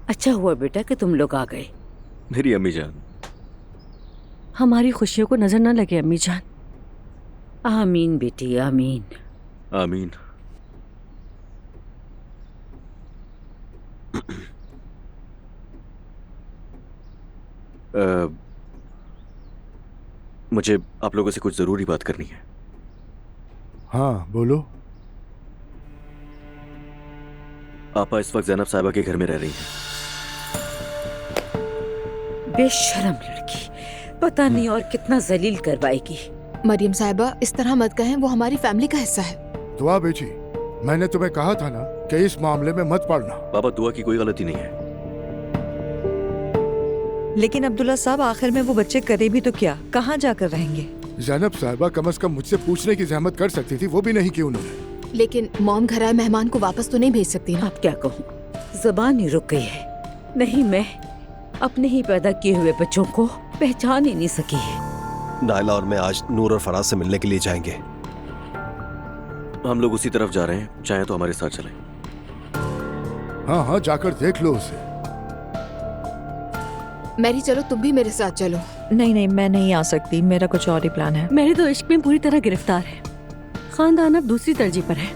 अच्छा हुआ बेटा कि तुम लोग आ गए। मेरी अम्मी जान। हमारी खुशियों को नजर न लगे अम्मी जान। आमीन बेटी आमीन। आमीन। मुझे आप लोगों से कुछ जरूरी बात करनी है। हाँ बोलो। आपा इस वक्त जैनब साहिबा के घर में रह रही हैं। बेशरम लड़की, पता नहीं और कितना जलील करवाएगी। मरियम साहिबा इस तरह मत कहें, वो हमारी फैमिली का हिस्सा है। दुआ बेटी, मैंने तुम्हें कहा था ना कि इस मामले में मत पड़ना। बाबा दुआ की कोई गलती नहीं है। लेकिन अब्दुल्ला साहब आखिर में वो बच्चे करे भी तो क्या, कहाँ जाकर रहेंगे? जैनब साहिबा कम से कम मुझसे पूछने की जहमत कर सकती थी, वो भी नहीं की उन्होंने। लेकिन मॉम घर आए मेहमान को वापस तो नहीं भेज सकती ना। अब क्या कहूँ, जबान ही रुक गई है। नहीं, मैं अपने ही पैदा किए हुए बच्चों को पहचान ही नहीं सकी है। नायला और मैं आज नूर और फराज से मिलने के लिए जाएंगे। हम लोग उसी तरफ जा रहे हैं, चाहे तो हमारे साथ चलें। हाँ हाँ जाकर देख लो उसे। मैरी चलो तुम भी मेरे साथ चलो। नहीं नहीं, मैं नहीं आ सकती, मेरा कुछ और ही प्लान है। मेरे तो इश्क में पूरी तरह गिरफ्तार है। खानदान अब दूसरी तरजीह पर है।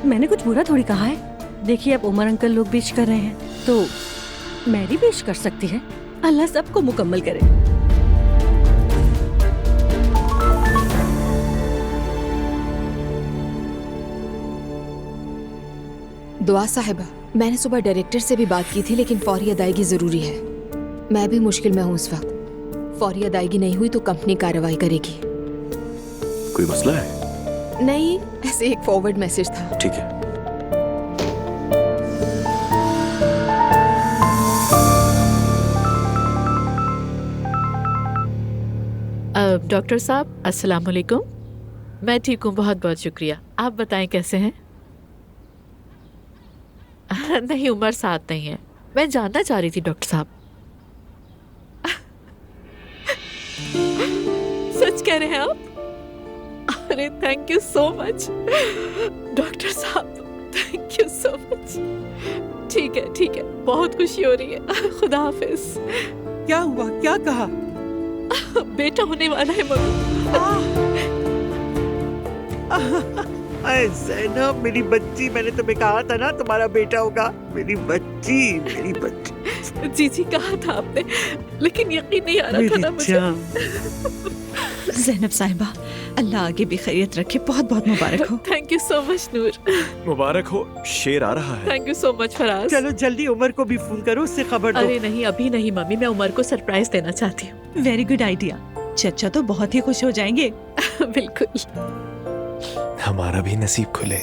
मैंने कुछ बुरा थोड़ी कहा है। देखिए अब उमर अंकल लोग भी इश्क कर रहे हैं तो मैरी भी इश्क कर सकती है। अल्लाह सबको मुकम्मल करे। दुआ साहिबा, मैंने सुबह डायरेक्टर से भी बात की थी, लेकिन फौरी अदायगी जरूरी है। मैं भी मुश्किल में हूँ इस वक्त। फौरी अदायगी नहीं हुई तो कंपनी कार्रवाई करेगी। कोई मसला है? नहीं, ऐसे एक फॉरवर्ड मैसेज था। ठीक है। डॉक्टर साहब अस्सलाम वालेकुम। मैं ठीक हूँ, बहुत बहुत शुक्रिया। आप बताएं कैसे हैं? नहीं, उमर साथ नहीं है। मैं जानना चाह रही थी डॉक्टर साहब। सच कह रहे हैं आप? अरे thank you so much doctor साहब, थैंक यू सो मच। ठीक है, बहुत खुशी हो रही है। खुदा हाफिज। क्या हुआ, क्या कहा? बेटा होने वाला है मम्मी। अरे ज़ैनब मेरी बच्ची, मैंने तुम्हें कहा था ना तुम्हारा बेटा होगा। मेरी बच्ची, मेरी बच्ची। जी कहा था आपने, लेकिन यकीन नहीं आ रहा था ना मुझे। ज़ैनब साहिबा, अल्लाह आगे भी खैरियत रखे। बहुत बहुत मुबारक हो। Thank you so much Noor. मुबारक हो, शेर आ रहा है। Thank you so much Faraz. चलो जल्दी उमर को भी फोन करो, उससे खबर दो। अरे नहीं, अभी नहीं मम्मी, मैं उमर को सरप्राइज देना चाहती हूँ। Very good idea. चचा तो बहुत ही खुश हो जाएंगे। बिल्कुल। हमारा भी नसीब खुले।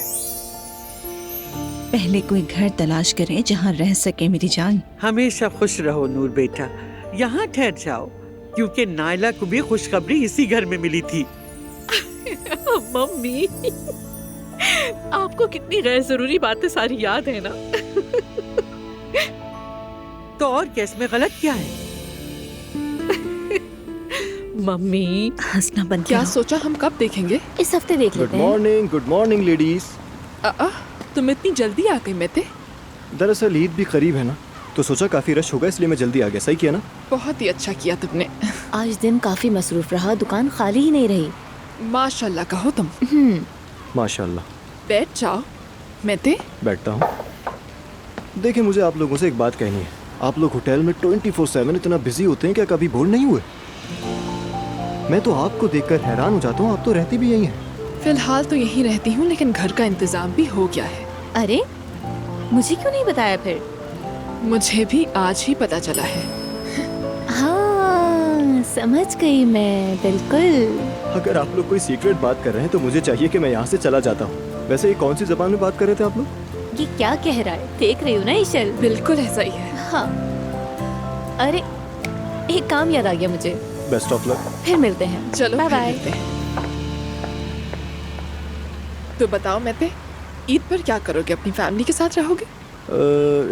पहले कोई घर तलाश करें जहाँ रह सके मेरी जान। हमेशा खुश रहो नूर बेटा, यहाँ ठहर जाओ, क्योंकि नायला को भी खुशखबरी इसी घर में मिली थी। मम्मी, आपको कितनी गैर जरूरी बातें सारी याद है ना। तो और क्या, इसमें गलत क्या है? मम्मी हंसना बंद क्या करो। सोचा हम कब देखेंगे? इस हफ्ते देख लेते हैं। Good morning ladies. तुम इतनी जल्दी आ गई मेते? दरअसल ईद भी करीब है ना, तो सोचा काफी रश होगा, इसलिए मैं जल्दी आ गया। सही किया ना? बहुत ही अच्छा किया तुमने। आज दिन काफी मसरूफ रहा, दुकान खाली ही नहीं रही। माशाल्लाह कहो तुम। माशाल्लाह। बैठ जाओ मेते। बैठता हूँ। देखिए, मुझे आप लोगों से एक बात कहनी है। आप लोग होटल में 24/7 इतना बिजी होते हैं, क्या कभी बोर नहीं हुए? मैं तो आपको देखकर हैरान हो जाता हूँ, आप तो रहती भी यही हैं। फिलहाल तो यहीं रहती हूँ, लेकिन घर का इंतजाम भी हो गया है। अरे मुझे क्यों नहीं बताया फिर? मुझे भी आज ही पता चला है। हाँ समझ गई मैं, बिल्कुल। अगर आप लोग कोई सीक्रेट बात कर रहे हैं तो मुझे चाहिए कि मैं यहाँ से चला जाता हूँ। वैसे ये कौन सी जबान में बात कर रहे थे आप लोग? ये क्या कह रहा है? देख रही हो ना ईशल? बिल्कुल ऐसा ही है। हाँ। अरे एक काम याद आ गया मुझे। Best of luck. फिर मिलते हैं। चलो बाय फिर बाय। मिलते हैं। तो बताओ मेते, ईद पर क्या करोगे? अपनी फैमिली के साथ रहोगे?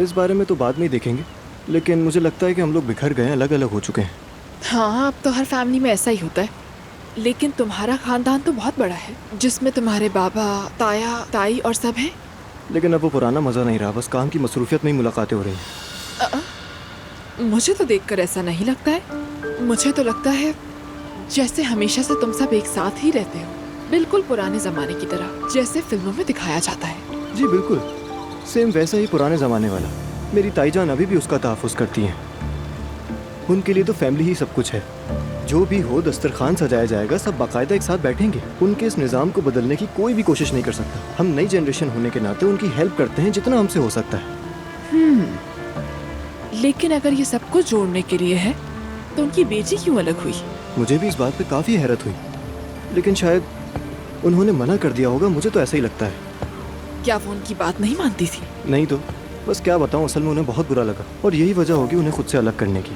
इस बारे में तो बाद में ही देखेंगे, लेकिन मुझे लगता है कि हम लोग बिखर गए हैं, अलग अलग हो चुके हैं। हाँ, अब तो हर फैमिली में ऐसा ही होता है। लेकिन तुम्हारा खानदान तो बहुत बड़ा है, जिसमें तुम्हारे बाबा, ताया, ताई और सब हैं। लेकिन अब वो पुराना मज़ा नहीं रहा, बस काम की मसरूफियत में ही मुलाकातें हो रही हैं। मुझे तो देखकर ऐसा नहीं लगता है। मुझे तो लगता है जैसे हमेशा से तुम सब एक साथ ही रहते हो, बिल्कुल पुराने जमाने की तरह, जैसे फिल्मों में दिखाया जाता है। जी बिल्कुल, सेम वैसा ही पुराने ज़माने वाला। मेरी ताईजान अभी भी उसका तहफ़्फ़ुज़ करती हैं। उनके लिए तो फैमिली ही सब कुछ है। जो भी हो, दस्तरखान सजाया जाएगा, सब बाकायदा एक साथ बैठेंगे। उनके इस निज़ाम को बदलने की कोई भी कोशिश नहीं कर सकता। हम नई जनरेशन होने के नाते उनकी हेल्प करते हैं जितना हमसे हो सकता है। लेकिन अगर ये सब कुछ जोड़ने के लिए है तो उनकी बेटी क्यों अलग हुई? मुझे भी इस बात पे काफ़ी हैरत हुई, लेकिन शायद उन्होंने मना कर दिया होगा, मुझे तो ऐसा ही लगता है। क्या वो उनकी बात नहीं मानती थी? नहीं तो बस क्या बताऊं, असल में उन्हें बहुत बुरा लगा और यही वजह होगी उन्हें खुद से अलग करने की।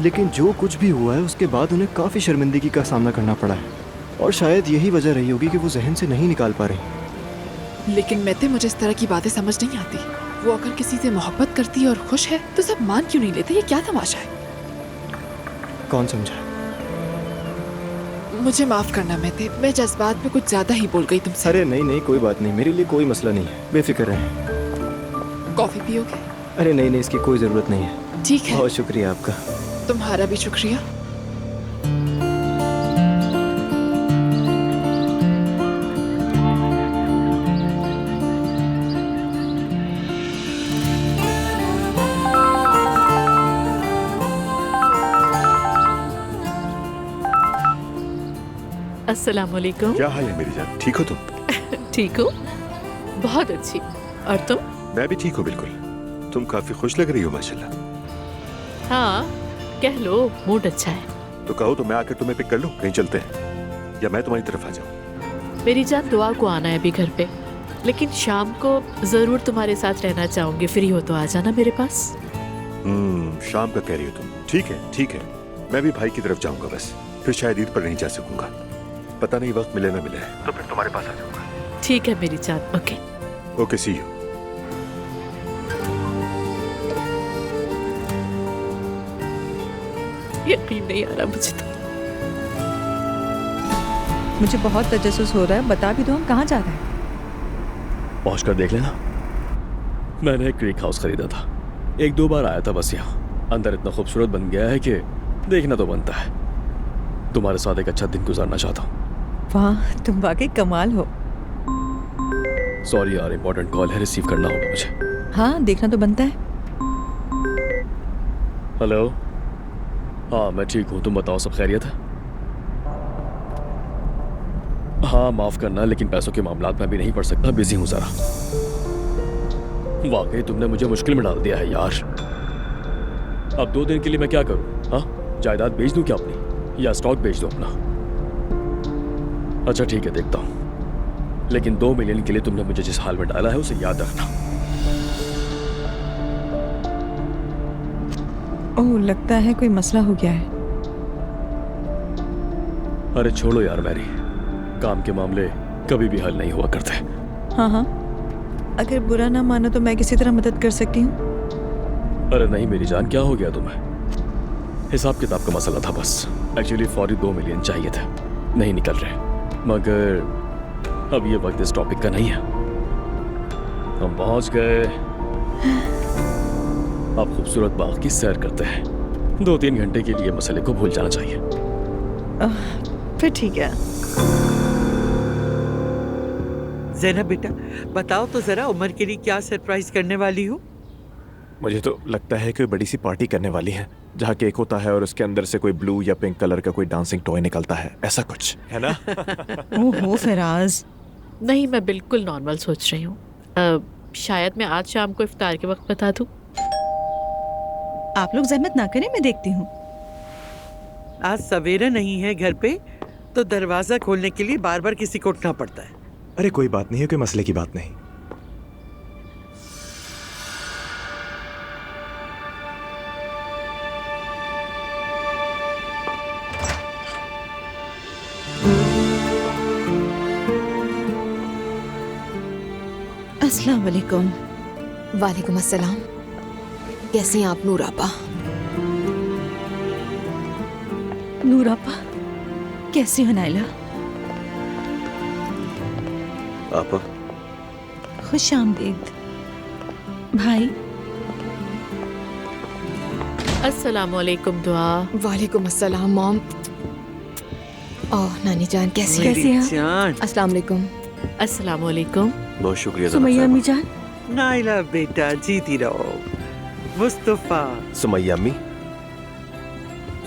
लेकिन जो कुछ भी हुआ है उसके बाद उन्हें काफ़ी शर्मिंदगी का सामना करना पड़ा है और शायद यही वजह रही होगी कि वो जहन से नहीं निकाल पा रही। लेकिन मैते, मुझे इस तरह की बातें समझ नहीं आती। वो अगर किसी से मोहब्बत करती है और खुश है तो सब मान क्यों नहीं लेते? ये क्या तमाशा है? कौन समझा? मुझे माफ करना मैते, मैं जज्बात में कुछ ज्यादा ही बोल गई तुमसे। अरे नहीं नहीं, कोई बात नहीं, मेरे लिए कोई मसला नहीं है, बेफिक्र रहें। कॉफी पियोगे? अरे नहीं नहीं, इसकी कोई ज़रूरत नहीं है। ठीक है, बहुत शुक्रिया आपका। तुम्हारा भी शुक्रिया। अस्सलाम वालेकुम। क्या हाल है मेरी जान, ठीक हो तुम? ठीक हो? बहुत अच्छी। और तुम? मैं भी ठीक हूँ बिल्कुल। तुम काफी खुश लग रही हो माशाल्लाह। हाँ, कह लो, मूड अच्छा है। तो कहो तो मैं आकर तुम्हें पिक कर लूँ, कहीं चलते हैं, या मैं तुम्हारी तरफ आ जाऊँ? मेरी जान, दुआ को आना है अभी घर पे, लेकिन शाम को जरूर तुम्हारे साथ रहना चाहूंगी। फ्री हो तो आ जाना मेरे पास। शाम का कह रही हो तुम? ठीक है, मैं भी भाई की तरफ जाऊंगा बस, फिर शायद ईद पर नहीं जा सकूंगा, पता नहीं वक्त मिले ना मिले, तो फिर तुम्हारे पास आ जाऊंगा। ठीक है मेरी जान, ओके। Okay, C you. यकीन नहीं आ रहा मुझे तो। मुझे बहुत तजस्सुस हो रहा है, बता भी दो हम कहाँ जा रहे हैं। पहुँच कर देख लेना। मैंने एक क्रीक हाउस खरीदा था, 1-2 बार आया था बस यहाँ। अंदर इतना खूबसूरत बन गया है कि देखना तो बनता है। तुम्हारे साथ एक अच्छा दिन गुजारना चाहता हूँ। वाह, तुम वाकई कमाल हो। सॉरी यार, इंपॉर्टेंट कॉल है, रिसीव करना होगा मुझे। हाँ, देखना तो बनता है। हेलो। हाँ मैं ठीक हूँ, तुम बताओ सब खैरियत है? हाँ माफ करना, लेकिन पैसों के मामलात में भी नहीं पढ़ सकता, बिजी हूँ जरा। वाकई तुमने मुझे मुश्किल में डाल दिया है यार। अब 2 दिन के लिए मैं क्या करूँ? हाँ, जायदाद बेच दूँ क्या अपनी, या स्टॉक बेच दूँ अपना? अच्छा ठीक है, देखता हूँ, लेकिन 2 मिलियन के लिए तुमने मुझे जिस हाल में डाला है उसे याद रखना। ओह, लगता है कोई मसला हो गया है। अरे छोड़ो यार मैरी, काम के मामले कभी भी हल नहीं हुआ करते। हाँ हाँ, अगर बुरा ना मानो तो मैं किसी तरह मदद कर सकती हूँ। अरे नहीं मेरी जान, क्या हो गया तुम्हें? हिसाब किताब का मसला था बस। एक्चुअली फौरी 2 मिलियन चाहिए थे, नहीं निकल रहे, मगर अब ये वक्त इस टॉपिक का नहीं है। हम पहुंच गए। अब खूबसूरत बाग की सैर करते हैं। 2-3 घंटे के लिए मसले को भूल जाना चाहिए। फिर ठीक है। ज़ैनब बेटा, बताओ तो जरा, उमर के लिए क्या सरप्राइज करने वाली हो? मुझे तो लगता है कोई बड़ी सी पार्टी करने वाली है, जहाँ केक होता है और उसके अंदर से कोई ब्लू या पिंक कलर का कोई डांसिंग टॉय निकलता है, ऐसा कुछ है ना? ओहो फराज। नहीं, मैं बिल्कुल नॉर्मल सोच रही हूँ। शायद मैं आज शाम को इफ्तार के वक्त बता दूँ। आप लोग जहमत ना करें, मैं देखती हूँ। आज सवेरा नहीं है घर पे, तो दरवाजा खोलने के लिए बार बार किसी को उठना पड़ता है। अरे कोई बात नहीं है, कोई मसले की बात नहीं। अस्सलाम वालेकुम। वालेकुम अस्सलाम। कैसी हैं आप नूर आपा? नूर आपा, कैसी हो नाइला? आपा, खुश आमदीद भाई। अस्सलामुअलैकुम दुआ। वालेकुम अस्सलाम मॉम। ओह नानी जान कैसी कैसी हैं? जान। अस्सलाम वालेकुम। अस्सलामुअलैकुम। बहुत शुक्रिया सुमैया अम्मी जान। नाइला बेटा जीती रहो। मुस्तफा सुमैया अम्मी।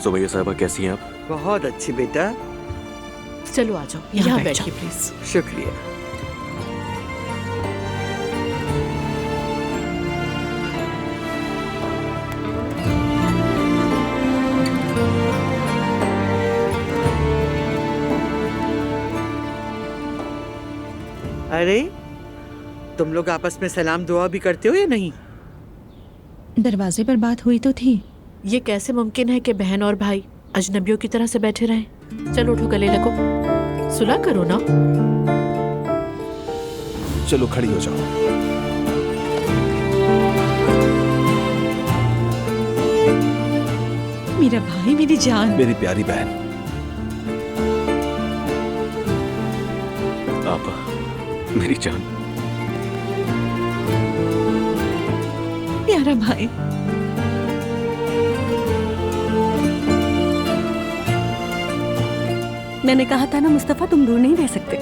सुमैया साहबा कैसी हैं आप? बहुत अच्छी बेटा। चलो आ जाओ, यहाँ यहाँ बैठ बैठिए प्लीज। शुक्रिया। अरे तुम लोग आपस में सलाम दुआ भी करते हो या नहीं? दरवाजे पर बात हुई तो थी। ये कैसे मुमकिन है कि बहन और भाई अजनबियों की तरह से बैठे रहें? चलो उठो, गले लगो, सुलह करो ना। चलो खड़ी हो जाओ। मेरा भाई, मेरी जान, मेरी प्यारी बहन। आप मेरी जान। प्यारा भाई। मैंने कहा था ना मुस्तफा, तुम दूर नहीं रह सकते।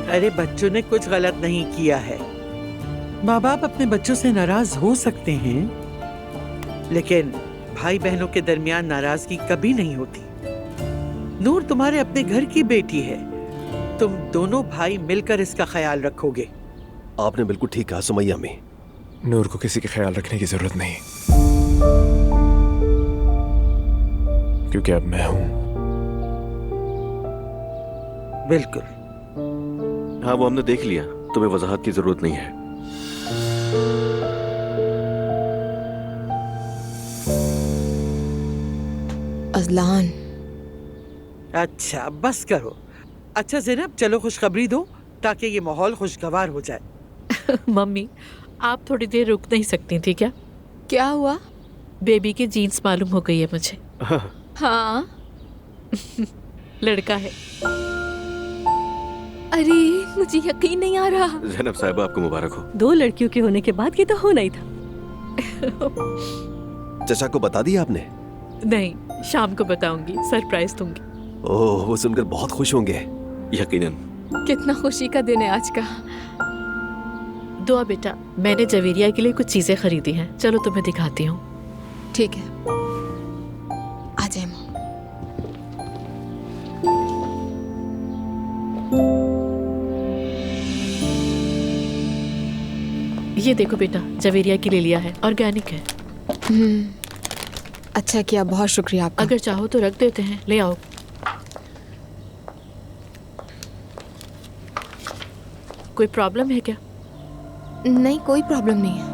अरे बच्चों ने कुछ गलत नहीं किया है। माँ बाप अपने बच्चों से नाराज हो सकते हैं, लेकिन भाई बहनों के दरमियान नाराजगी कभी नहीं होती। नूर तुम्हारे अपने घर की बेटी है, तुम दोनों भाई मिलकर इसका ख्याल रखोगे। आपने बिल्कुल ठीक कहा सुमैया अम्मी। नूर को किसी का ख्याल रखने की जरूरत नहीं, क्योंकि अब मैं हूं। बिल्कुल। हाँ वो हमने देख लिया, तुम्हें वजाहत की जरूरत नहीं है। अजलान। अच्छा बस करो। अच्छा ज़ैनब चलो खुशखबरी दो ताकि ये माहौल खुशगवार हो जाए। मम्मी आप थोड़ी देर रुक नहीं सकती थी क्या? क्या हुआ? बेबी की जीन्स मालूम हो गई है मुझे। हाँ। लड़का है। अरे मुझे यकीन नहीं आ रहा। ज़ैनब साहिबा आपको मुबारक हो। 2 लड़कियों के होने के बाद ये तो होना ही था। चचा को बता दिया आपने? नहीं, शाम को बताऊंगी, सरप्राइज दूंगी। ओह वो सुनकर बहुत खुश होंगे। यकीनन। कितना खुशी का दिन है आज का। दुआ बेटा, मैंने जवेरिया के लिए कुछ चीजें खरीदी हैं, चलो तुम्हें दिखाती हूँ। ठीक है, आ जाए माँ। ये देखो बेटा, जवेरिया के लिए लिया है, ऑर्गेनिक है। अच्छा किया, बहुत शुक्रिया आपका। अगर चाहो तो रख देते हैं, ले आओ। कोई प्रॉब्लम है क्या? नहीं कोई प्रॉब्लम नहीं है।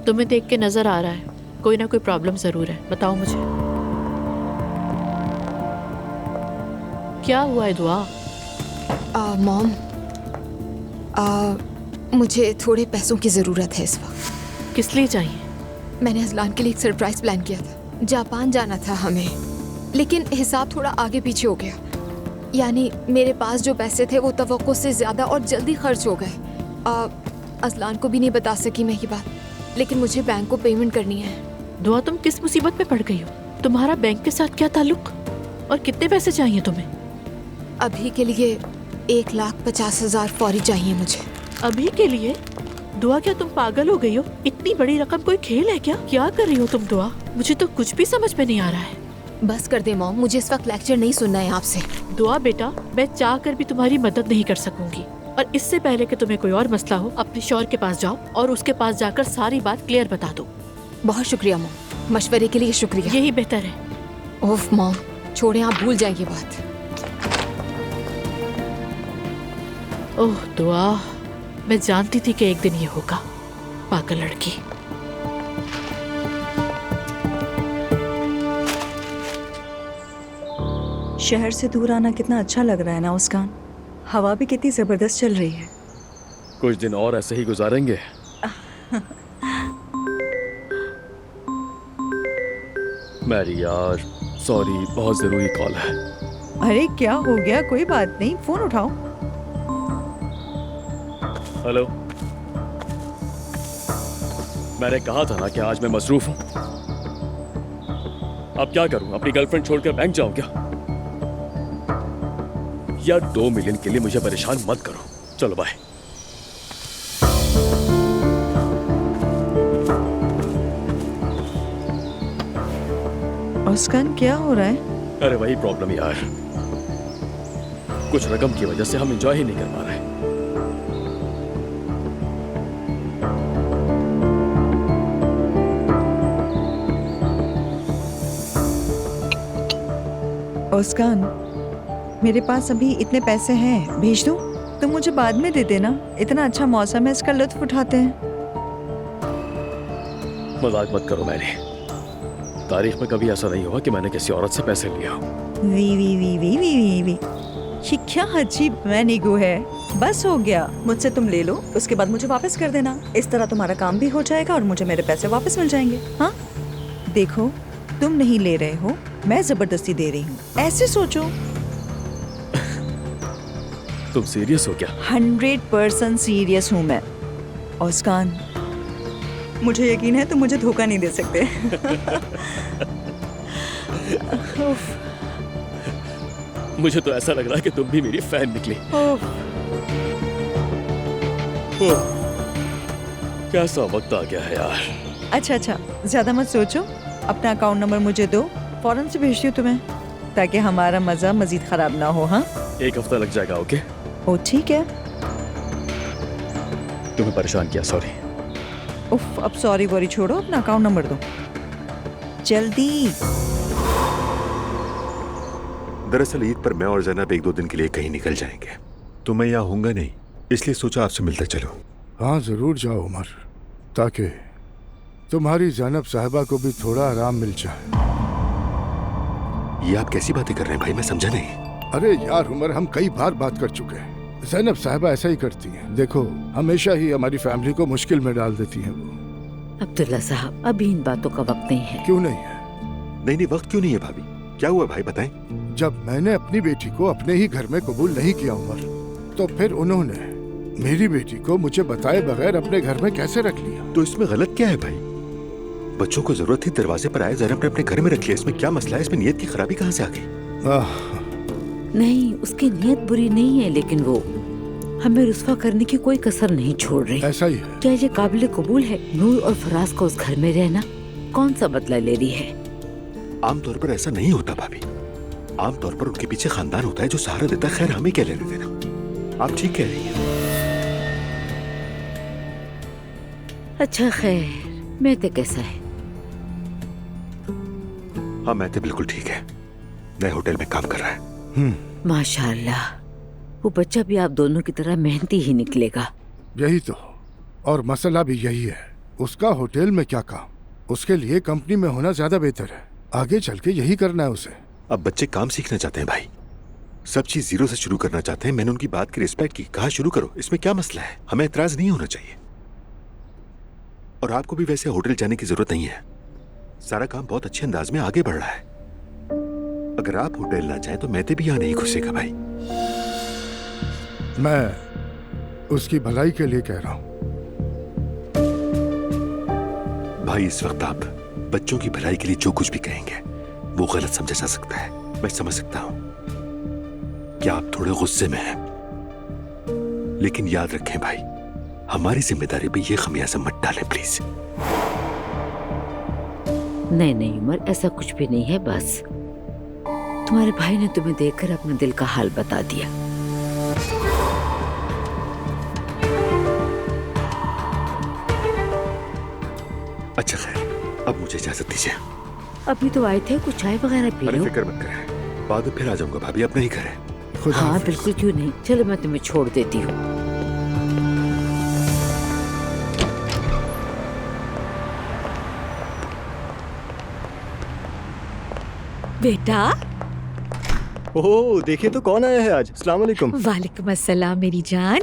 तुम्हें देख के नजर आ रहा है कोई ना कोई प्रॉब्लम जरूर है, बताओ मुझे। क्या हुआ है दुआ? मॉम, मुझे थोड़े पैसों की ज़रूरत है इस वक्त। किस लिए चाहिए? मैंने अजलान के लिए एक सरप्राइज प्लान किया था। जापान जाना था हमें, लेकिन हिसाब थोड़ा आगे पीछे हो गया। यानी मेरे पास जो पैसे थे वो तवक्को से ज़्यादा और जल्दी खर्च हो गए। अजलान को भी नहीं बता सकी मैं ये बात, लेकिन मुझे बैंक को पेमेंट करनी है। दुआ तुम किस मुसीबत में पड़ गई हो? तुम्हारा बैंक के साथ क्या ताल्लुक? और कितने पैसे चाहिए तुम्हें? अभी के लिए 1,50,000 फौरी चाहिए मुझे। अभी के लिए? दुआ क्या तुम पागल हो गई हो? इतनी बड़ी रकम कोई खेल है क्या? क्या कर रही हो तुम दुआ? मुझे तो कुछ भी समझ में नहीं आ रहा है। बस कर दे मॉम, मुझे इस वक्त लेक्चर नहीं सुनना है आपसे। दुआ बेटा, मैं चाह कर भी तुम्हारी मदद नहीं कर सकूंगी, और इससे पहले कि तुम्हें कोई और मसला हो अपने शौहर के पास जाओ और उसके पास जाकर सारी बात क्लियर बता दो। बहुत शुक्रिया मॉम, मशवरे के लिए शुक्रिया। यही बेहतर है। ओफ मॉम, छोड़े, आप भूल जाएंगे बात। ओह दुआ, मैं जानती थी कि एक दिन ये होगा। पागल लड़की। शहर से दूर आना कितना अच्छा लग रहा है ना उसका। हवा भी कितनी जबरदस्त चल रही है। कुछ दिन और ऐसे ही गुजारेंगे। मैरी यार, सॉरी, बहुत जरूरी कॉल है। अरे क्या हो गया? कोई बात नहीं, फोन उठाओ। हेलो, मैंने कहा था ना कि आज मैं मसरूफ हूं। अब क्या करूं? अपनी गर्लफ्रेंड छोड़कर बैंक जाऊं क्या? यार 2 मिलियन के लिए मुझे परेशान मत करो। चलो बाय। मुस्कान, क्या हो रहा है? अरे वही प्रॉब्लम यार, कुछ रकम की वजह से हम एंजॉय ही नहीं कर पा रहे। मुस्कान, मेरे पास अभी इतने पैसे हैं, भेज दूं? तुम मुझे बाद में दे देना। इतना अच्छा मौसम है, इसका लुत्फ उठाते हैं। मजाक मत करो मैरी, तारीख में कभी ऐसा नहीं हुआ कि मैंने किसी औरत से पैसे लिया। वी वी वी वी वी वी वी, ये क्या अजीब मैनिगो है। बस हो गया, मुझसे तुम ले लो, उसके बाद मुझे वापस कर देना। इस तरह तुम्हारा काम भी हो जाएगा और मुझे मेरे पैसे वापस मिल जाएंगे। हाँ देखो, तुम नहीं ले रहे हो, मैं जबरदस्ती दे रही हूँ, ऐसे सोचो। तुम सीरियस हो क्या? 100% सीरियस हूँ मैं। मुस्कान, मुझे यकीन है तुम मुझे धोखा नहीं दे सकते। मुझे तो ऐसा लग रहा है कि तुम भी मेरी फैन निकली। कैसा वक्त आ गया है यार। अच्छा, ज्यादा मत सोचो, अपना अकाउंट नंबर मुझे दो, फौरन से भेजती हूँ तुम्हें, ताकि हमारा मजा मजीद खराब ना हो। हाँ, 1 हफ्ता लग जाएगा। ओके? ओ ठीक है। तुम्हें परेशान किया, सॉरी। उफ, अब सॉरी वॉरी छोड़ो, अपना अकाउंट नंबर दो जल्दी। दरअसल ईद पर मैं और जैनब 1-2 दिन के लिए कहीं निकल जाएंगे, तो मैं यहाँ हूँगा नहीं, इसलिए सोचा आपसे मिलते चलो। हाँ जरूर जाओ उमर, ताकि तुम्हारी जैनब साहिबा को भी थोड़ा आराम मिल जाए। ये आप कैसी बातें कर रहे हैं भाई, मैं समझा नहीं। अरे यार उमर, हम कई बार बात कर चुके हैं। जैनब साहिबा ऐसा ही करती हैं। देखो, हमेशा ही हमारी फैमिली को मुश्किल में डाल देती हैं वो। अब्दुल्ला साहब, अभी इन बातों का वक्त नहीं है। क्यों नहीं है? नहीं, वक्त क्यों नहीं है भाभी? क्या हुआ भाई, बताएं। जब मैंने अपनी बेटी को अपने ही घर में कबूल नहीं किया उमर, तो फिर उन्होंने मेरी बेटी को मुझे बताए बगैर अपने घर में कैसे रख लिया? तो इसमें गलत क्या है भाई? बच्चों को जरूरत थी, दरवाजे पर आए, जैनब ने अपने घर में रख लिया, इसमें क्या मसला है? इसमें नियत की खराबी कहाँ से आ गई? नहीं, उसकी नीयत बुरी नहीं है, लेकिन वो हमें रुस्वा करने की कोई कसर नहीं छोड़ रही। ऐसा ही है। क्या ये काबिल कबूल है? नूर और फराज को उस घर में रहना, कौन सा बदला ले रही है? आमतौर पर ऐसा नहीं होता भाभी, आमतौर पर उनके पीछे खानदान होता है जो सहारा देता है। खैर, हमें क्या लेने देना, आप ठीक कह रही हैं। अच्छा खैर, मैं कैसा है? हाँ, मैं तो बिल्कुल ठीक है, नए होटल में काम कर रहा है। माशाअल्लाह, वो बच्चा भी आप दोनों की तरह मेहनती ही निकलेगा। यही तो, और मसला भी यही है। उसका होटल में क्या काम, उसके लिए कंपनी में होना ज्यादा बेहतर है। आगे चल के यही करना है उसे। अब बच्चे काम सीखना चाहते हैं भाई, सब चीज जीरो से शुरू करना चाहते हैं। मैंने उनकी बात की रिस्पेक्ट की, कहा शुरू करो, इसमें क्या मसला है? हमें एतराज नहीं होना चाहिए। और आपको भी वैसे होटल जाने की जरूरत नहीं है, सारा काम बहुत अच्छे अंदाज में आगे बढ़ रहा है। अगर आप होटल ना जाए तो मैं भी यहाँ नहीं घुसेगा भाई। मैं उसकी भलाई के लिए कह रहा हूँ भाई। इस वक्त आप बच्चों की भलाई के लिए जो कुछ भी कहेंगे वो गलत समझा जा सकता है, मैं समझ सकता हूं कि आप थोड़े गुस्से में हैं, लेकिन याद रखें भाई, हमारी जिम्मेदारी पे ये खमियाजा मत डालें प्लीज। नहीं उमर, ऐसा कुछ भी नहीं है। बस तुम्हारे भाई ने तुम्हें देखकर अपने दिल का हाल बता दिया। अच्छा खैर, अब मुझे इजाजत दीजिए। अभी तो आए थे, कुछ चाय वगैरह पी लो। फिक्र मत करें, बाद में फिर आ जाऊंगा भाभी, अब नहीं करें। हाँ बिल्कुल, क्यों नहीं। चलो मैं तुम्हें छोड़ देती हूँ। बेटा। ओह, देखिए तो कौन आया है आज। अस्सलाम वालेकुम। वालेकुम अस्सलाम मेरी जान,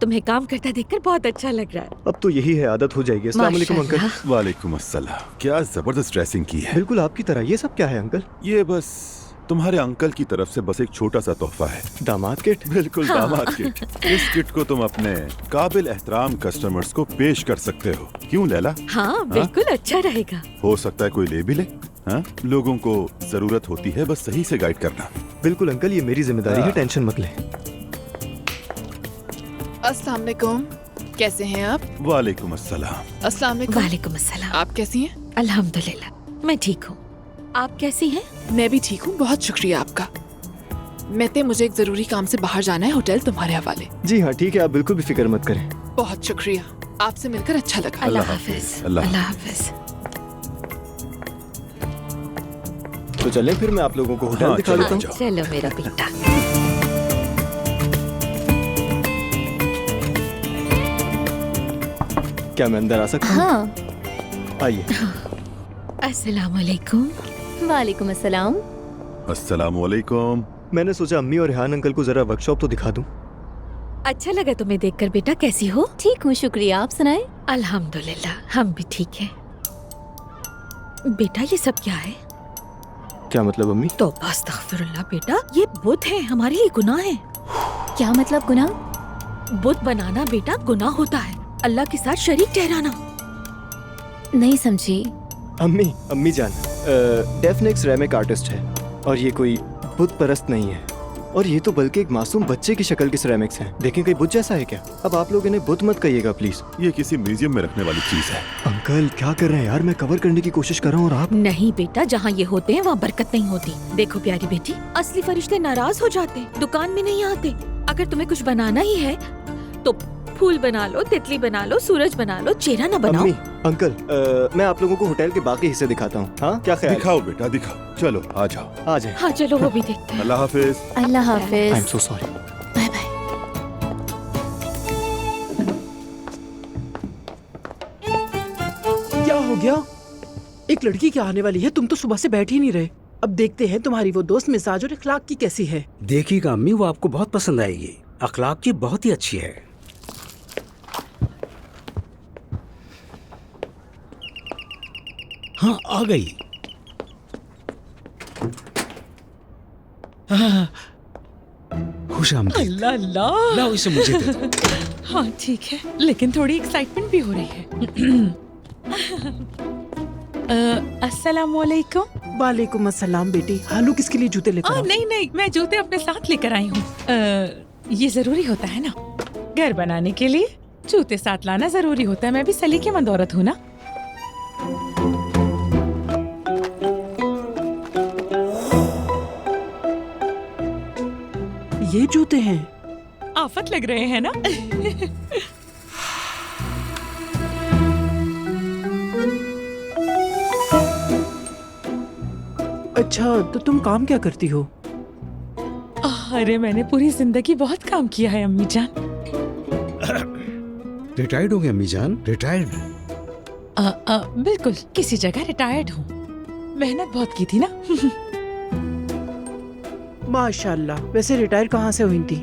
तुम्हें काम करता देखकर बहुत अच्छा लग रहा है। अब तो यही है, आदत हो जाएगी। अस्सलाम वालेकुम अंकल। वालेकुम अस्सलाम। क्या जबरदस्त ड्रेसिंग की है। बिल्कुल आपकी तरह। ये सब क्या है अंकल? ये बस तुम्हारे अंकल की तरफ से बस एक छोटा सा तोहफा है। दामाद किट? बिल्कुल दामाद किट। इस किट को तुम अपने काबिल एहतराम कस्टमर्स को पेश कर सकते हो। क्यों लैला? हाँ बिल्कुल अच्छा रहेगा। हो सकता है कोई ले भी ले। हाँ? लोगों को जरूरत होती है, बस सही से गाइड करना। बिल्कुल अंकल, ये मेरी जिम्मेदारी है, टेंशन मत लें। अस्सलाम वालेकुम, कैसे हैं आप? वालेकुम अस्सलाम। अस्सलाम वालेकुम। वालेकुम अस्सलाम। आप कैसी हैं? अल्हम्दुलिल्लाह मैं ठीक हूँ, आप कैसी हैं? मैं भी ठीक हूँ, बहुत शुक्रिया आपका। मैं मुझे एक जरूरी काम से बाहर जाना है, होटल तुम्हारे हवाले। जी हाँ ठीक है, आप बिल्कुल भी फिक्र मत करें। बहुत शुक्रिया, आपसे मिलकर अच्छा लगा। अल्लाह हाफिज। अल्लाह हाफिज। तो चलें फिर, मैं आप लोगों को होटल दिखा देता हूँ। चलो मेरा बेटा। क्या मैं अंदर आ सकता हूँ? हाँ। आइए। अस्सलाम वालेकुम। वालेकुम अस्सलाम। अस्सलाम वालेकुम। मैंने सोचा अम्मी और रेहान अंकल को जरा वर्कशॉप तो दिखा दूं। अच्छा लगा तुम्हें देखकर बेटा, कैसी हो? ठीक हूँ शुक्रिया, आप सुनाएं? अल्हम्दुलिल्लाह हम भी ठीक हैं। बेटा ये सब क्या है? क्या मतलब अम्मी? तो अस्तगफिरुल्लाह बेटा, ये बुत है, हमारे लिए गुनाह है। क्या मतलब गुनाह? बुत बनाना बेटा गुनाह होता है, अल्लाह के साथ शरीक ठहराना। नहीं समझी। अम्मी जान, डेफिनेट सिरेमिक आर्टिस्ट है और ये कोई बुत परस्त नहीं है। और ये तो बल्कि एक मासूम बच्चे की शक्ल के सिरेमिक्स हैं। देखें कहीं बुत जैसा है क्या? अब आप लोग इन्हें बुत मत कहिएगा प्लीज। ये किसी म्यूजियम में रखने वाली चीज है। अंकल क्या कर रहे हैं यार, मैं कवर करने की कोशिश कर रहा हूँ और आप? नहीं बेटा, जहाँ ये होते हैं वहाँ बरकत नहीं होती। देखो प्यारी बेटी, असली फरिश्ते नाराज हो जाते, दुकान में नहीं आते। अगर तुम्हें कुछ बनाना ही है तो फूल बना लो, तितली बना लो, सूरज बना लो, चेहरा न बनाओ। अम्मी, अंकल, मैं आप लोगों को होटल के बाकी हिस्से दिखाता हूँ। हाँ क्या ख्याल? दिखाओ बेटा दिखाओ, चलो आ जाओ। आ जाए। हाँ चलो वो भी देखते हैं। अल्लाह हाफिज। अल्लाह हाफिज। I am so sorry. Bye bye. क्या हो गया? एक लड़की क्या आने वाली है, तुम तो सुबह से बैठ ही नहीं रहे। अब देखते हैं तुम्हारी वो दोस्त मिजाज और अखलाक की कैसी है। देखिएगा अम्मी, वो आपको बहुत पसंद आएगी। अखलाक की बहुत ही अच्छी है। हाँ आ गई। खुश आमदीद। अल्लाह अल्लाह। लाओ इसे मुझे दे दो। हाँ ठीक है, लेकिन थोड़ी एक्साइटमेंट भी हो रही है। अस्सलाम वालेकुम। वालेकुम अस्सलाम बेटी। हालू किसके लिए जूते लेकर? नहीं नहीं, मैं जूते अपने साथ लेकर आई हूँ। ये जरूरी होता है ना, घर बनाने के लिए जूते साथ लाना जरूरी होता है। मैं भी सलीकेमंद औरत हूँ ना। ये जूते हैं? आफत लग रहे हैं ना। अच्छा तो तुम काम क्या करती हो? अरे मैंने पूरी जिंदगी बहुत काम किया है अम्मी जान। रिटायर्ड हो गए अम्मी जान? रिटायर्ड? बिल्कुल, किसी जगह रिटायर्ड हूँ। मेहनत बहुत की थी ना। माशाल्लाह। वैसे रिटायर कहाँ से हुई थी?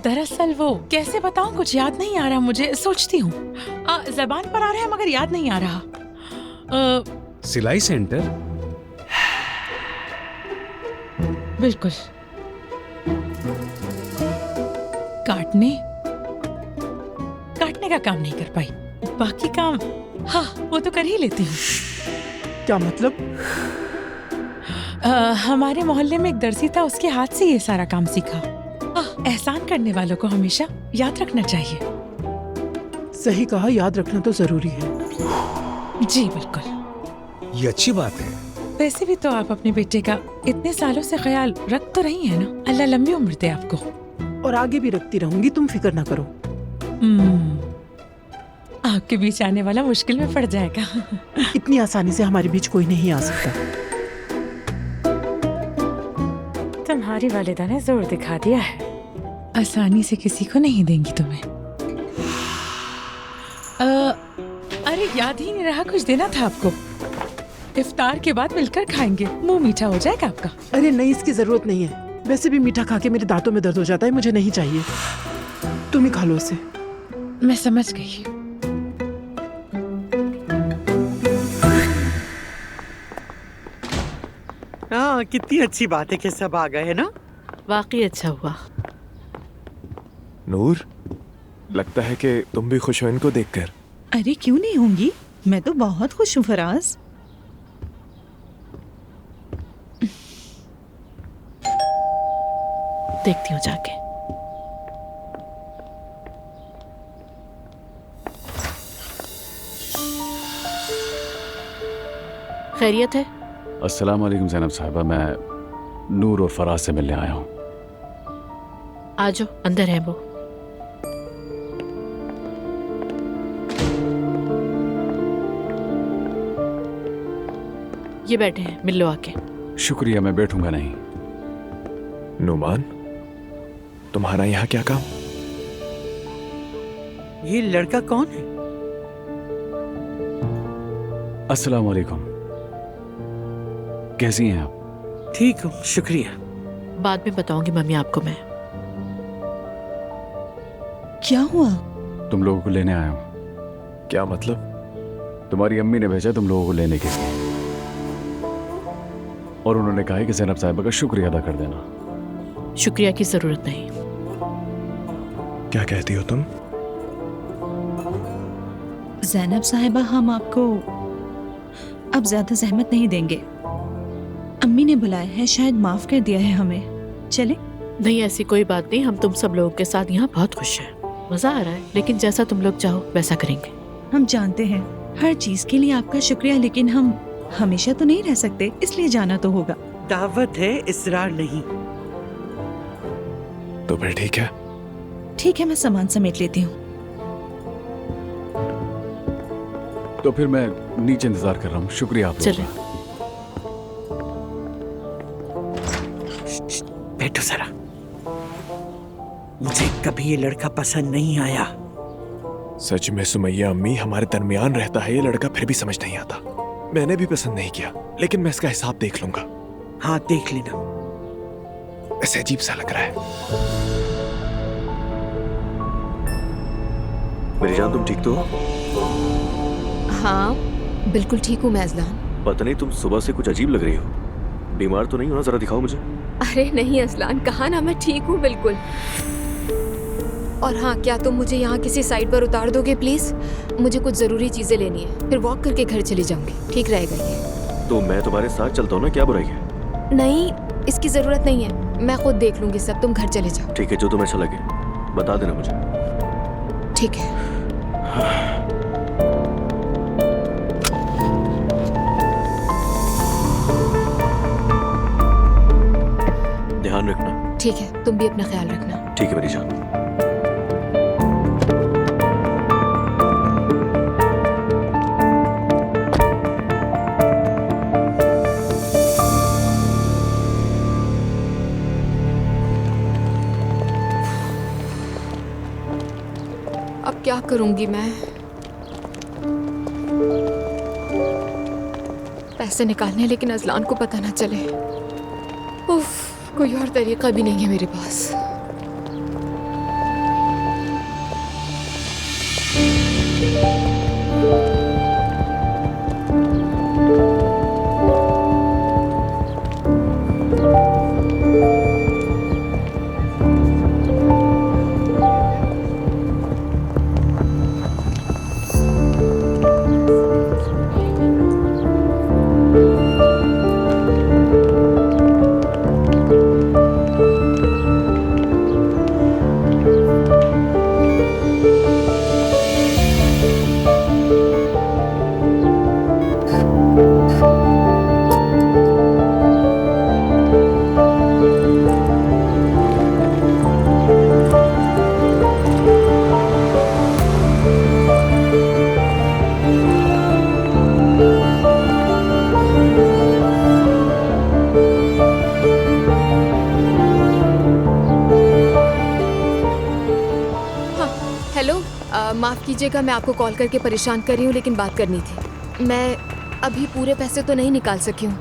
दरअसल वो कैसे बताऊं, कुछ याद नहीं आ रहा मुझे। सोचती हूँ, जबान पर आ रहा है मगर याद नहीं आ रहा। सिलाई सेंटर? बिल्कुल। काटने का काम नहीं कर पाई, बाकी काम हाँ वो तो कर ही लेती हूँ। क्या मतलब? हमारे मोहल्ले में एक दर्जी था, उसके हाथ से ये सारा काम सीखा। एहसान करने वालों को हमेशा याद रखना चाहिए। सही कहा, याद रखना तो जरूरी है। जी बिल्कुल, ये अच्छी बात है। वैसे भी तो आप अपने बेटे का इतने सालों से ख्याल रख तो रही है ना। अल्लाह लंबी उम्र दे आपको। और आगे भी रखती रहूंगी, तुम फिक्र ना करो। आपके बीच आने वाला मुश्किल में पड़ जाएगा। इतनी आसानी से हमारे बीच कोई नहीं आ सकता। तुम्हारी वालिदा ने जोर दिखा दिया है, आसानी से किसी को नहीं देंगी तुम्हें। अरे याद ही नहीं रहा, कुछ देना था आपको। इफ्तार के बाद मिलकर खाएंगे, मुंह मीठा हो जाएगा आपका। अरे नहीं, इसकी जरूरत नहीं है। वैसे भी मीठा खा के मेरे दांतों में दर्द हो जाता है, मुझे नहीं चाहिए। तुम ही खा लो इसे। मैं समझ गई। हाँ, कितनी अच्छी बात है कि सब आ गए है ना। वाकई अच्छा हुआ। नूर, लगता है कि तुम भी खुश हो इनको देखकर। अरे क्यों नहीं होंगी, मैं तो बहुत खुश हूँ फराज। देखती हूँ जाके। खैरियत है? अस्सलाम वालेकुम ज़ैनब साहिबा, मैं नूर और फराज से मिलने आया हूँ। आ जाओ, अंदर है वो। ये बैठे हैं, मिल लो आके। शुक्रिया, मैं बैठूंगा नहीं। नुमान, तुम्हारा यहाँ क्या काम? ये लड़का कौन है? अस्सलाम वालेकुम, कैसी हैं आप? ठीक हूँ, शुक्रिया। बाद में बताऊंगी मम्मी आपको मैं। क्या हुआ? तुम लोगों को लेने आया हूँ। क्या मतलब? तुम्हारी अम्मी ने भेजा तुम लोगों को लेने के लिए, और उन्होंने कहा है कि ज़ैनब साहिबा का शुक्रिया अदा कर देना। शुक्रिया की जरूरत नहीं। क्या कहती हो तुम? ज़ैनब साहिबा, हम आपको अब ज्यादा जहमत नहीं देंगे। अम्मी ने बुलाया है, शायद माफ कर दिया है हमें। चले? नहीं, ऐसी कोई बात नहीं। हम तुम सब लोगों के साथ यहाँ बहुत खुश हैं, मजा आ रहा है। लेकिन जैसा तुम लोग चाहो वैसा करेंगे। हम जानते हैं हर चीज के लिए आपका शुक्रिया, लेकिन हम हमेशा तो नहीं रह सकते, इसलिए जाना तो होगा। दावत है, इसरार नहीं। तो फिर ठीक है। ठीक है, मैं सामान समेट लेती हूँ। तो फिर मैं नीचे इंतजार कर रहा हूँ। शुक्रिया आप लोगों का। बैठो जरा। मुझे कभी ये लड़का पसंद नहीं आया। सच में सुमैया अम्मी, हमारे दरमियान रहता है ये लड़का फिर भी समझ नहीं आता। मैंने भी पसंद नहीं किया, लेकिन मैं इसका हिसाब देख लूंगा। हाँ, देख लेना। ऐसे अजीब सा लग रहा है। मेरी जान, तुम ठीक तो हो? हाँ बिल्कुल ठीक हूँ मैं अज़लान। पता नहीं, तुम सुबह से कुछ अजीब लग रही हो। बीमार तो नहीं हो ना? जरा दिखाओ मुझे। अरे नहीं अज़लान, कहा ना मैं ठीक हूँ बिल्कुल। और हाँ, क्या तुम मुझे यहाँ किसी साइड पर उतार दोगे प्लीज? मुझे कुछ जरूरी चीजें लेनी है, फिर वॉक करके घर चली जाऊंगी। ठीक रहेगा ये? तो मैं तुम्हारे साथ चलता हूँ ना, क्या बुराई है? नहीं, इसकी जरूरत नहीं है, मैं खुद देख लूंगी सब। तुम घर चले जाओ। ठीक है, जो तुम्हें अच्छा लगे बता देना मुझे। ठीक है। ध्यान रखना। ठीक है, तुम भी अपना ख्याल रखना। ठीक है मेरी जान। अब क्या करूंगी मैं? पैसे निकालने, लेकिन अज़लान को पता ना चले। उफ, कोई और तरीका भी नहीं है मेरे पास। माफ़ कीजिएगा, मैं आपको कॉल करके परेशान कर रही हूँ, लेकिन बात करनी थी। मैं अभी पूरे पैसे तो नहीं निकाल सकी हूँ।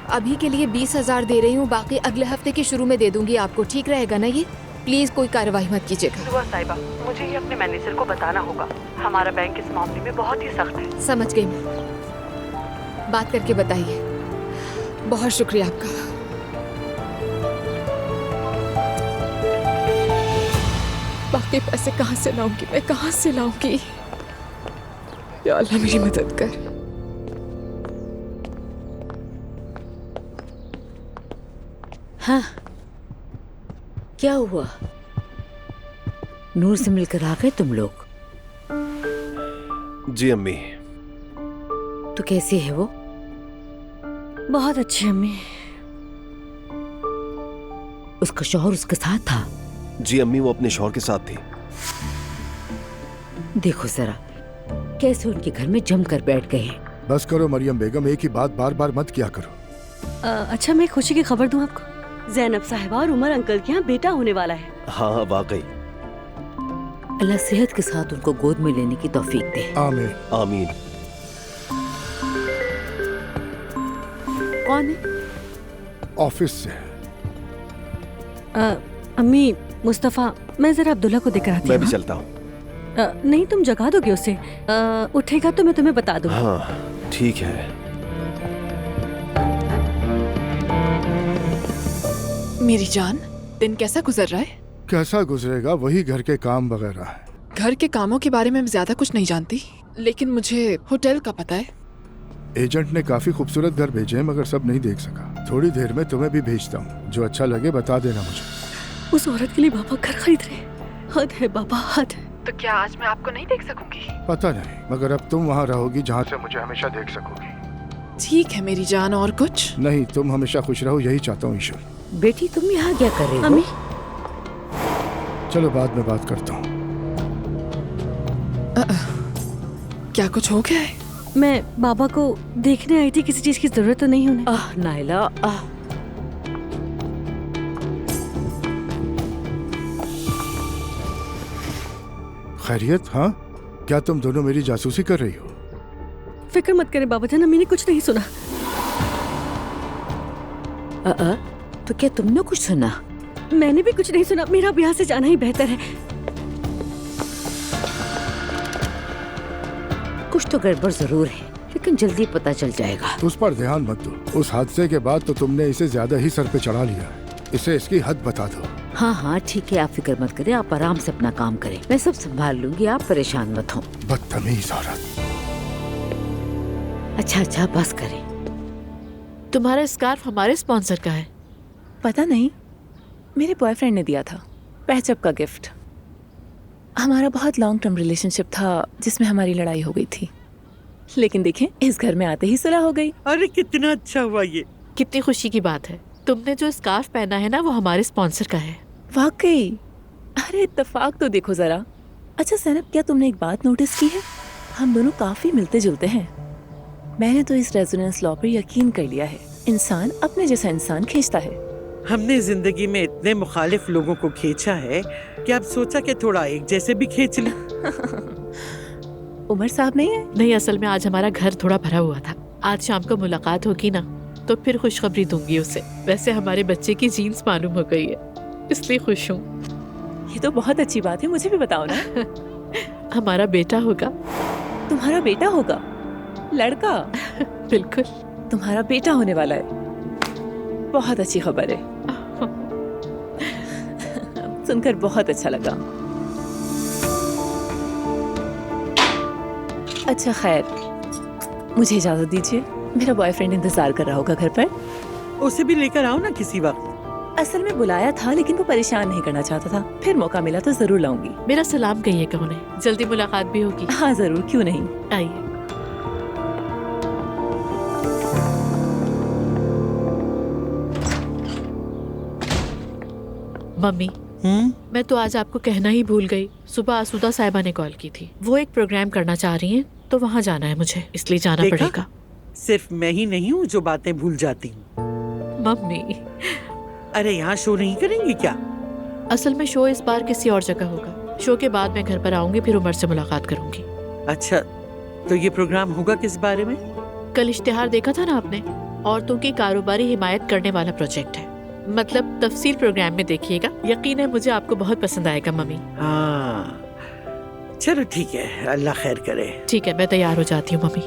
अभी के लिए 20,000 दे रही हूँ, बाकी अगले हफ्ते के शुरू में दे दूँगी आपको। ठीक रहेगा ना ये? प्लीज़ कोई कार्रवाई मत कीजिएगा। दुआ साहिबा, मुझे ये अपने मैनेजर को बताना होगा। हमारा बैंक इस मामले में बहुत ही सख्त है। समझ गई मैं, बात करके बताइए। बहुत शुक्रिया आपका। बाकी पैसे कहाँ से लाऊंगी मैं, कहाँ से लाऊंगी? या अल्लाह मेरी मदद कर। हाँ, क्या हुआ? नूर से मिलकर आ गए तुम लोग? जी अम्मी। तो कैसी है वो? बहुत अच्छी अम्मी। उसका शौहर उसके साथ था? जी अम्मी, वो अपने शौहर के साथ थी। देखो जरा कैसे उनके घर में जम कर बैठ गए हैं। बस करो मरियम बेगम, एक ही बात बार बार मत किया करो। अच्छा, मैं खुशी की खबर दूं आपको। जैनब साहिबा और उमर अंकल के यहाँ बेटा होने वाला है। हाँ वाकई। अल्लाह सेहत के साथ उनको गोद में लेने की तौफीक दे। आमीन आमीन। कौन है? ऑफिस से। अम्मी, मुस्तफा, मैं जरा अब्दुल्ला को देकर आती हूँ। मैं भी चलता हूँ। नहीं, तुम जगा दोगे उसे। उठेगा तो मैं तुम्हें बता दूँ। हाँ ठीक है। मेरी जान, दिन कैसा गुजर रहा है? कैसा गुजरेगा, वही घर के काम वगैरह है। घर के कामों के बारे में मैं ज्यादा कुछ नहीं जानती, लेकिन मुझे होटल का पता है। एजेंट ने काफी खूबसूरत घर भेजे हैं, मगर सब नहीं देख सका। थोड़ी देर में तुम्हें भी भेजता हूँ, जो अच्छा लगे बता देना मुझे। उस औरत के लिए बाबा घर खरीद रहे। हद है बाबा, हद है। तो क्या आज मैं आपको नहीं देख सकूंगी? पता नहीं, मगर अब तुम वहाँ रहोगी जहाँ से मुझे हमेशा देख सकोगी। ठीक है मेरी जान, और कुछ नहीं, तुम हमेशा खुश रहो, यही चाहता हूँ ईश्वर। बेटी तुम यहाँ क्या कर रही हो? अम्मी, चलो बाद में बात करता हूँ। क्या कुछ हो गया है? मैं बाबा को देखने आई थी, किसी चीज की जरूरत तो नहीं उन्हें। नाइला, खैरियत? हाँ, क्या तुम दोनों मेरी जासूसी कर रही हो? फिक्र मत करें बाबा जान, अम्मी ने कुछ नहीं सुना। तो क्या तुमने कुछ सुना? मैंने भी कुछ नहीं सुना। मेरा अब यहाँ से जाना ही बेहतर है। कुछ तो गड़बड़ जरूर है, लेकिन जल्दी पता चल जाएगा। उस पर ध्यान मत दो। उस हादसे के बाद तो तुमने इसे ज्यादा ही सर पे चढ़ा लिया। इसे इसकी हद बता दो। हाँ हाँ ठीक है, आप फिक्र मत करें, आप आराम से अपना काम करें, मैं सब संभाल लूंगी, आप परेशान मत हो। बदतमीज औरत। अच्छा बस करें। तुम्हारा स्कार्फ हमारे स्पॉन्सर का है? पता नहीं, मेरे बॉयफ्रेंड ने दिया था, पैचअप का गिफ्ट। हमारा बहुत लॉन्ग टर्म रिलेशनशिप था जिसमें हमारी लड़ाई हो गई थी, लेकिन देखें इस घर में आते ही सुलह हो गई। अरे कितना अच्छा हुआ ये। कितनी खुशी की बात है। तुमने जो स्कार्फ पहना है ना, वो हमारे स्पॉन्सर का है। वाकई? अरे इत्तेफाक तो देखो जरा। अच्छा सैनब, क्या तुमने एक बात नोटिस की है? हम दोनों काफी मिलते जुलते हैं। मैंने तो इस रेजोनेंस लॉ पर यकीन कर लिया है, इंसान अपने जैसा इंसान खींचता है। हमने जिंदगी में इतने मुखालिफ लोगों को खींचा है कि अब सोचा कि थोड़ा एक जैसे भी खींच लें। उमर साहब नहीं है? नहीं, असल में आज हमारा घर थोड़ा भरा हुआ था। आज शाम को मुलाकात होगी ना, तो फिर खुशखबरी दूंगी उसे। वैसे हमारे बच्चे की जीन्स मालूम हो गई है, इसलिए खुश हूँ। ये तो बहुत अच्छी बात है, मुझे भी बताओ ना। हमारा बेटा होगा। तुम्हारा बेटा होगा? लड़का? बिल्कुल। तुम्हारा बेटा होने वाला है, बहुत अच्छी खबर है। सुनकर बहुत अच्छा लगा। अच्छा खैर, मुझे इजाजत दीजिए, मेरा बॉयफ्रेंड इंतजार कर रहा होगा घर पर। उसे भी लेकर आओ ना किसी वक्त। असल में बुलाया था, लेकिन वो परेशान नहीं करना चाहता था। फिर मौका मिला तो जरूर लाऊंगी। मेरा सलाम कहिएगा उन्हें, जल्दी मुलाकात भी होगी। हाँ जरूर, क्यों नहीं। आइए। मम्मी, मैं तो आज आपको कहना ही भूल गई। सुबह आसूदा साहिबा ने कॉल की थी, वो एक प्रोग्राम करना चाह रही हैं, तो वहाँ जाना है मुझे, इसलिए जाना पड़ेगा। सिर्फ मैं ही नहीं हूँ जो बातें भूल जाती हूँ। मम्मी, अरे यहाँ शो नहीं करेंगी क्या? असल में शो इस बार किसी और जगह होगा। शो के बाद मैं घर पर आऊंगी, फिर उमर से मुलाकात करूंगी। अच्छा, तो ये प्रोग्राम होगा किस बारे में? कल इश्तिहार देखा था ना आपने, औरतों की कारोबारी हिमायत करने वाला प्रोजेक्ट है। मतलब तफसील प्रोग्राम में देखिएगा, यकीन है मुझे आपको बहुत पसंद आएगा मम्मी। हाँ चलो ठीक है, अल्लाह खैर करे। ठीक है, मैं तैयार हो जाती हूँ मम्मी।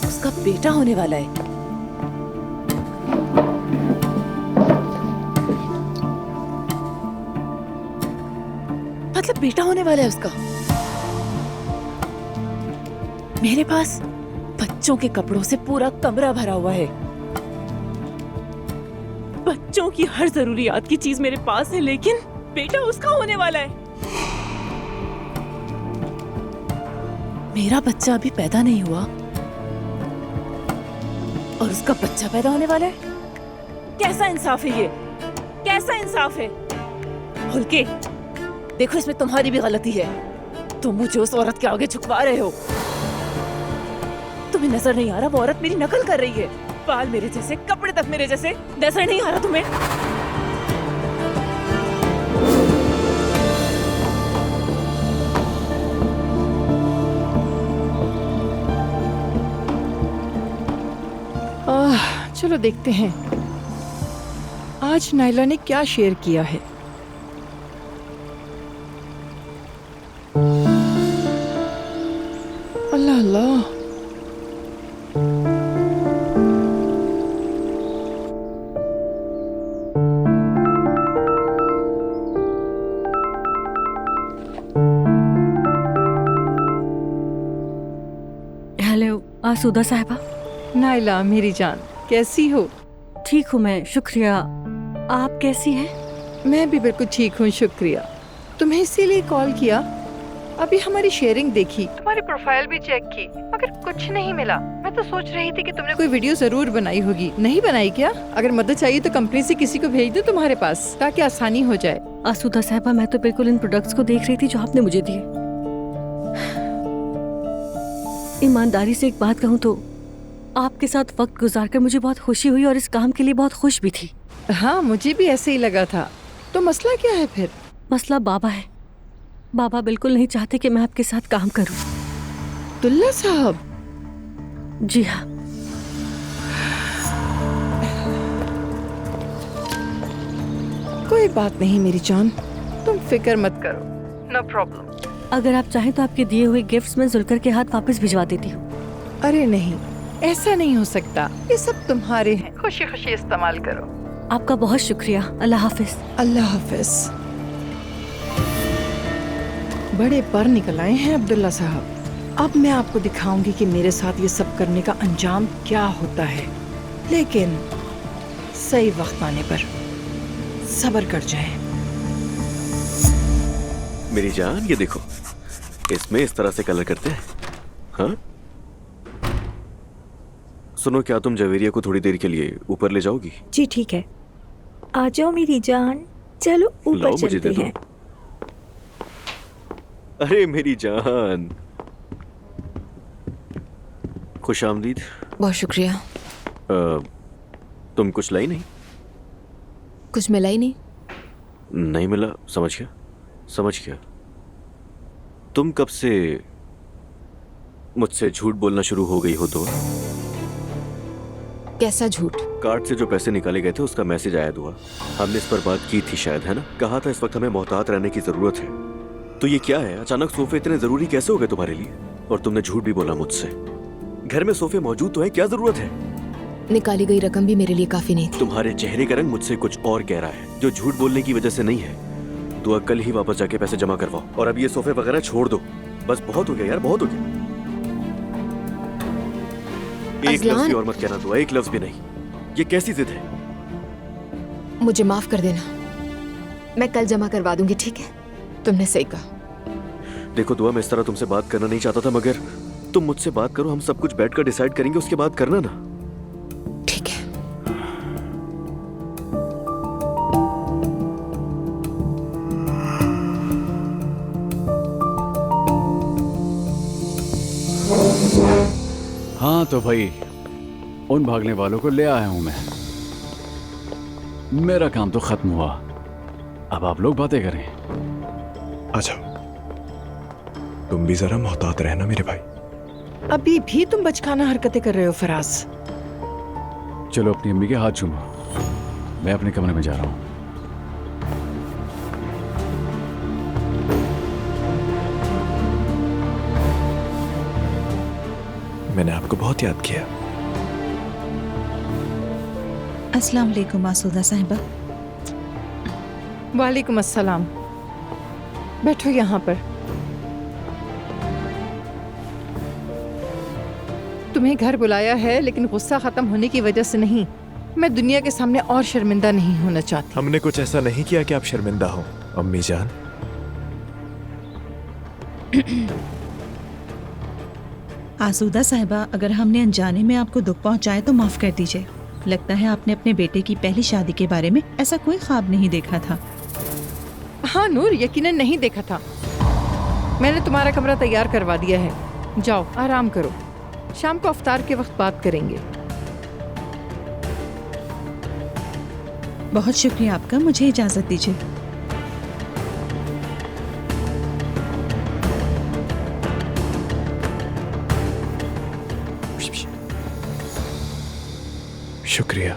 उसका बेटा होने वाला है। मतलब बेटा होने वाला है उसका। मेरे पास बच्चों के कपड़ों से पूरा कमरा भरा हुआ है। बच्चों की हर जरूरियात की चीज मेरे पास है, लेकिन बेटा उसका होने वाला है। मेरा बच्चा अभी पैदा नहीं हुआ और उसका बच्चा पैदा होने वाला है। कैसा इंसाफ है ये? कैसा इंसाफ है? हुल्के, देखो इसमें तुम्हारी भी गलती है। तुम मुझे उस औरत के आगे झुकवा रहे हो। तुम्हें नजर नहीं आ रहा वो औरत मेरी नकल कर रही है? बाल मेरे जैसे, कपड़े तक मेरे जैसे। नजर नहीं आ रहा तुम्हें? चलो देखते हैं आज नाइला ने क्या शेयर किया है। अल्लाह अल्लाह, हेलो आसूदा साहिबा। नाइला मेरी जान, कैसी हो? ठीक हूँ मैं, शुक्रिया। आप कैसी हैं? मैं भी बिल्कुल ठीक हूँ, शुक्रिया। तुम्हें इसीलिए कॉल किया। अभी हमारी शेयरिंग देखी, तुम्हारी प्रोफाइल भी चेक की, मगर कुछ नहीं मिला। मैं तो सोच रही थी कि तुमने कोई वीडियो जरूर बनाई होगी। नहीं बनाई क्या? अगर मदद चाहिए तो कंपनी से किसी को भेज दो तुम्हारे पास, ताकि आसानी हो जाए। आसूदा साहिबा, मैं तो बिल्कुल इन प्रोडक्ट्स को देख रही थी जो आपने मुझे दिए। ईमानदारी से एक बात कहूँ तो आपके साथ वक्त गुजारकर मुझे बहुत खुशी हुई और इस काम के लिए बहुत खुश भी थी। हाँ, मुझे भी ऐसे ही लगा था। तो मसला क्या है फिर? मसला बाबा है। बाबा बिल्कुल नहीं चाहते कि मैं आपके साथ काम करूं। दुल्ला साहब? जी हाँ। कोई बात नहीं मेरी जान, तुम फिक्र मत करो। No problem. अगर आप चाहें तो आपके दिए हुए गिफ्ट्स में जुलकर के हाथ वापस भिजवा देती हूँ। अरे नहीं, ऐसा नहीं हो सकता। ये सब तुम्हारे हैं, खुशी खुशी इस्तेमाल करो। आपका बहुत शुक्रिया। अल्लाह हाफिज। अल्लाह हाफिज। बड़े पर निकल आए हैं अब्दुल्ला साहब। अब मैं आपको दिखाऊंगी कि मेरे साथ ये सब करने का अंजाम क्या होता है, लेकिन सही वक्त आने पर सब्र कर जाएं। मेरी जान, ये देखो, इसमें इस तरह से कलर करते हैं। हाँ, सुनो, क्या तुम जवेरिया को थोड़ी देर के लिए ऊपर ले जाओगी? जी ठीक है, आ जाओ मेरी जान, चलो ऊपर चलते हैं। अरे मेरी जान, खुश आमदीद। बहुत शुक्रिया। तुम कुछ लाई नहीं? कुछ मिला ही नहीं। नहीं मिला? समझ गया, समझ गया। तुम कब से मुझसे झूठ बोलना शुरू हो गई हो? तो कैसा झूठ? कार्ड से जो पैसे निकाले गए थे उसका मैसेज आया दुआ। हमने इस पर बात की थी शायद, है ना? कहा था इस वक्त हमें मोहतात रहने की जरूरत है। तो ये क्या है? अचानक सोफे इतने जरूरी कैसे हो गए तुम्हारे लिए? और तुमने झूठ भी बोला मुझसे। घर में सोफे मौजूद तो है, क्या जरूरत है? निकाली गई रकम भी मेरे लिए काफी नहीं थी। तुम्हारे चेहरे का रंग मुझसे कुछ और कह रहा है, जो झूठ बोलने की वजह से नहीं है। दुआ, कल ही वापस जाके पैसे जमा करवाओ और अब ये सोफे वगैरह छोड़ दो। बस बहुत हो गया यार, बहुत हो गया। एक लफ्ज भी और मत कहना दुआ, एक लफ्ज भी नहीं। ये कैसी जिद है? मुझे माफ कर देना, मैं कल जमा करवा दूंगी, ठीक है? तुमने सही कहा। देखो दुआ, मैं इस तरह तुमसे बात करना नहीं चाहता था, मगर तुम मुझसे बात करो, हम सब कुछ बैठकर डिसाइड करेंगे, उसके बाद करना ना। ठीक है। हाँ तो भाई, उन भागने वालों को ले आया हूं मैं। मेरा काम तो खत्म हुआ, अब आप लोग बातें करें। आ जाओ। तुम भी जरा मोहतात रहना मेरे भाई। अभी भी तुम बचकाना हरकतें कर रहे हो फराज। चलो अपनी अम्मी के हाथ चूमो, मैं अपने कमरे में जा रहा हूं। मैंने आपको बहुत याद किया। अस्सलाम वालेकुम मासूदा साहिबा। वालेकुम अस्सलाम। बैठो यहाँ पर। तुम्हें घर बुलाया है, लेकिन गुस्सा खत्म होने की वजह से नहीं। मैं दुनिया के सामने और शर्मिंदा नहीं होना चाहती। हमने कुछ ऐसा नहीं किया कि आप शर्मिंदा हो अम्मी जान। आसूदा साहिबा, अगर हमने अनजाने में आपको दुख पहुंचाए तो माफ कर दीजिए। लगता है आपने अपने बेटे की पहली शादी के बारे में ऐसा कोई ख्वाब नहीं देखा था। हाँ नूर, यकीनन नहीं देखा था। मैंने तुम्हारा कमरा तैयार करवा दिया है। जाओ आराम करो, शाम को अफ्तार के वक्त बात करेंगे। बहुत शुक्रिया आपका, मुझे इजाजत दीजिए। शुक्रिया।